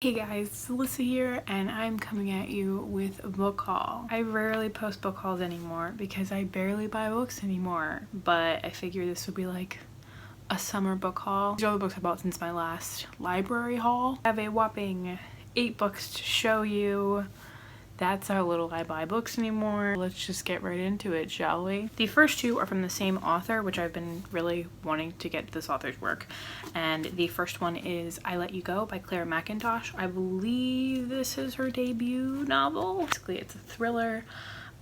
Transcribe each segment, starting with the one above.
Hey guys, it's Alyssa here and I'm coming at you with a book haul. I rarely post book hauls anymore because I barely buy books anymore, but I figure this would be like a summer book haul. These are all the books I bought since my last library haul. I have a whopping 8 books to show you. That's how little I buy books anymore. Let's just get right into it, shall we? The first two are from the same author, which I've been really wanting to get this author's work. And the first one is I Let You Go by Claire McIntosh. I believe this is her debut novel. Basically, it's a thriller.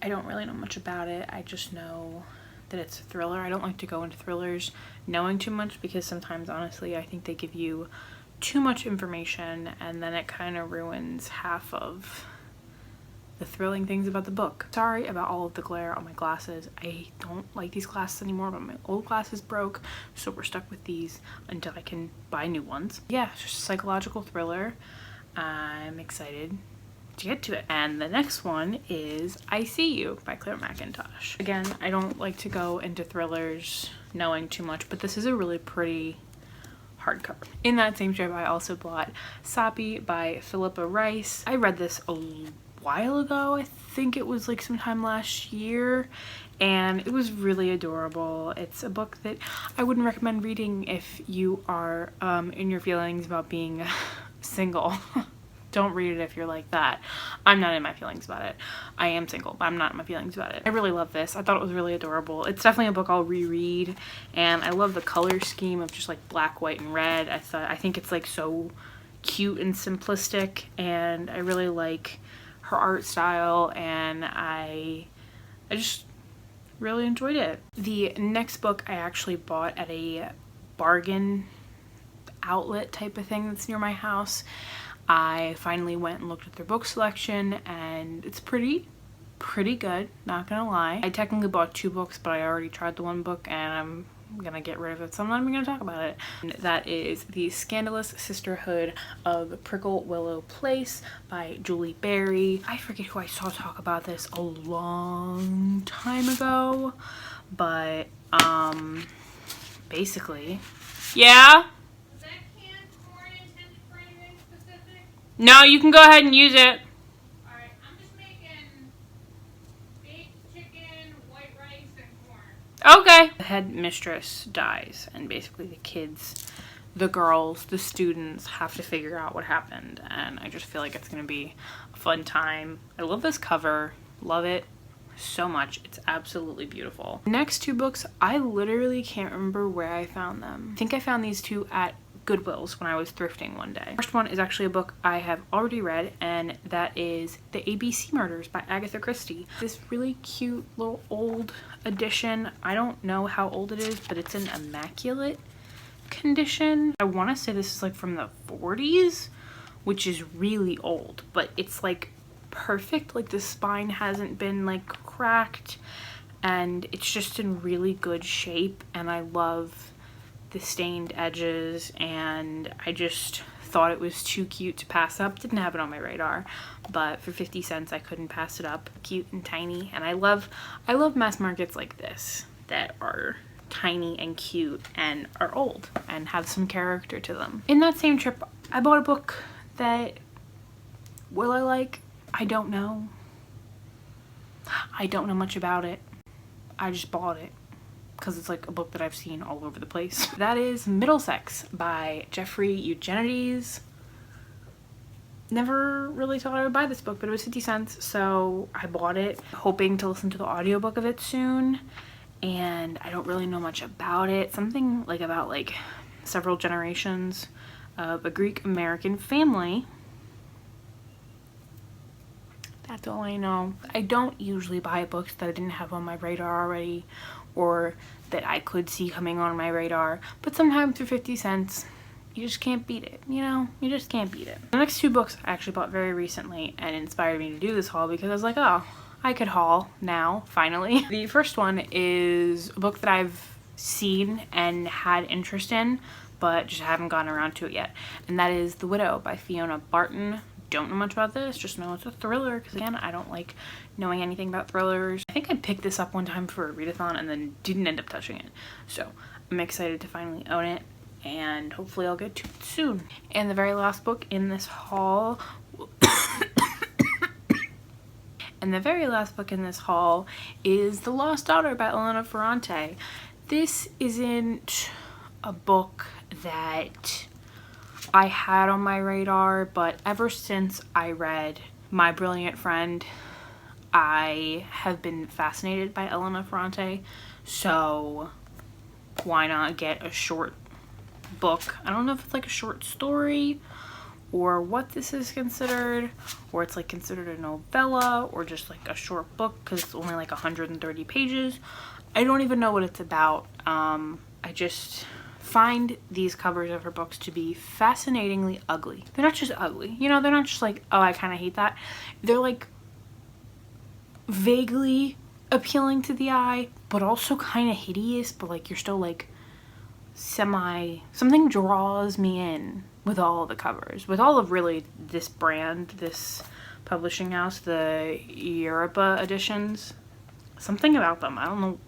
I don't really know much about it. I just know that it's a thriller. I don't like to go into thrillers knowing too much because sometimes, honestly, I think they give you too much information and then it kind of ruins half of the thrilling things about the book. Sorry about all of the glare on my glasses. I don't like these glasses anymore, but my old glasses broke, so we're stuck with these until I can buy new ones. Yeah, it's just a psychological thriller. I'm excited to get to it. And the next one is I See You by Claire McIntosh. Again, I don't like to go into thrillers knowing too much, but this is a really pretty hardcover. In that same strip, I also bought Sapi by Philippa Rice. I read this a while ago. I think it was like sometime last year, and it was really adorable. It's a book that I wouldn't recommend reading if you are in your feelings about being single. Don't read it if you're like that. I'm not in my feelings about it. I am single, but I'm not in my feelings about it. I really love this. I thought it was really adorable. It's definitely a book I'll reread, and I love the color scheme of just like black, white, and red. I think it's like so cute and simplistic, and I really like her art style, and I just really enjoyed it. The next book I actually bought at a bargain outlet type of thing that's near my house. I finally went and looked at their book selection, and it's pretty good, not gonna lie. I technically bought 2 books, but I already tried the one book and I'm gonna get rid of it, so I'm not even gonna talk about it. And that is The Scandalous Sisterhood of Prickle Willow Place by Julie Berry. I forget who I saw talk about this a long time ago, but basically, yeah? Was that canned corn intended for anything specific? No, you can go ahead and use it. Alright, I'm just making baked chicken, white rice, and corn. Okay. The headmistress dies, and basically the kids, the girls, the students have to figure out what happened, and I just feel like it's gonna be a fun time. I love this cover, love it so much. It's absolutely beautiful. Next 2 books, I literally can't remember where I found them. I think I found these 2 at Goodwill's when I was thrifting one day. First one is actually a book I have already read, and that is The ABC Murders by Agatha Christie. This really cute little old edition. I don't know how old it is, but it's in immaculate condition. I want to say this is like from the 40s, which is really old, but it's like perfect. Like the spine hasn't been like cracked, and it's just in really good shape, and I love the stained edges, and I just thought it was too cute to pass up. Didn't have it on my radar, but for 50 cents I couldn't pass it up. Cute and tiny, and I love mass markets like this that are tiny and cute and are old and have some character to them. In that same trip, I bought a book that will I like? I don't know. I don't know much about it. I just bought it because it's like a book that I've seen all over the place. That is Middlesex by Jeffrey Eugenides. Never really thought I would buy this book, but it was 50 cents, so I bought it, hoping to listen to the audiobook of it soon, and I don't really know much about it. Something like about like several generations of a Greek-American family. That's all I know. I don't usually buy books that I didn't have on my radar already, or that I could see coming on my radar, but sometimes for 50 cents, you just can't beat it, you know? You just can't beat it. The next 2 books I actually bought very recently and inspired me to do this haul because I was like, oh, I could haul now, finally. The first one is a book that I've seen and had interest in, but just haven't gotten around to it yet, and that is The Widow by Fiona Barton. Don't know much about this, just know it's a thriller, because again, I don't like knowing anything about thrillers. I think I picked this up one time for a readathon and then didn't end up touching it, so I'm excited to finally own it and hopefully I'll get to it soon. And the very last book in this haul and the very last book in this haul is The Lost Daughter by Elena Ferrante. This isn't a book that I had on my radar, but ever since I read My Brilliant Friend, I have been fascinated by Elena Ferrante, so why not get a short book? I don't know if it's like a short story or what this is considered, or it's like considered a novella or just like a short book because it's only like 130 pages. I don't even know what it's about. I just find these covers of her books to be fascinatingly ugly. They're not just ugly, you know, they're not just like, oh, I kind of hate that. They're like vaguely appealing to the eye, but also kind of hideous, but like you're still like something draws me in with all of the covers, with all of really this brand, this publishing house, the Europa editions. Something about them, I don't know,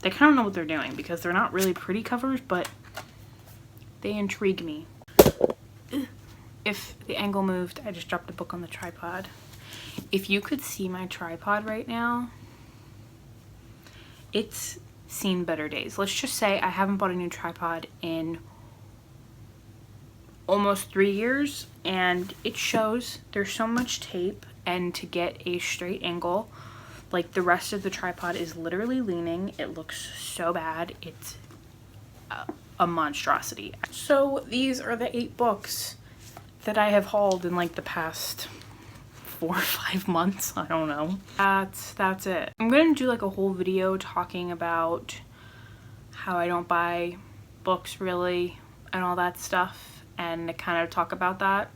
they kind of know what they're doing because they're not really pretty covers, but they intrigue me. If the angle moved, I just dropped a book on the tripod. If you could see my tripod right now, it's seen better days. Let's just say I haven't bought a new tripod in almost 3 years, and it shows. There's so much tape, and to get a straight angle, like the rest of the tripod is literally leaning. It looks so bad. It's a monstrosity. So these are the 8 books that I have hauled in like the past 4 or 5 months. I don't know. That's it. I'm gonna do like a whole video talking about how I don't buy books really and all that stuff, and kind of talk about that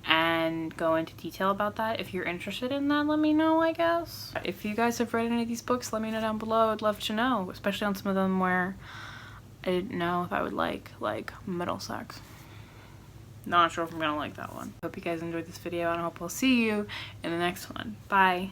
and go into detail about that. If you're interested in that, let me know, I guess. If you guys have read any of these books, let me know down below. I'd love to know, especially on some of them where I didn't know if I would like Middlesex. Not sure if I'm gonna like that one. Hope you guys enjoyed this video, and I hope I'll see you in the next one. Bye.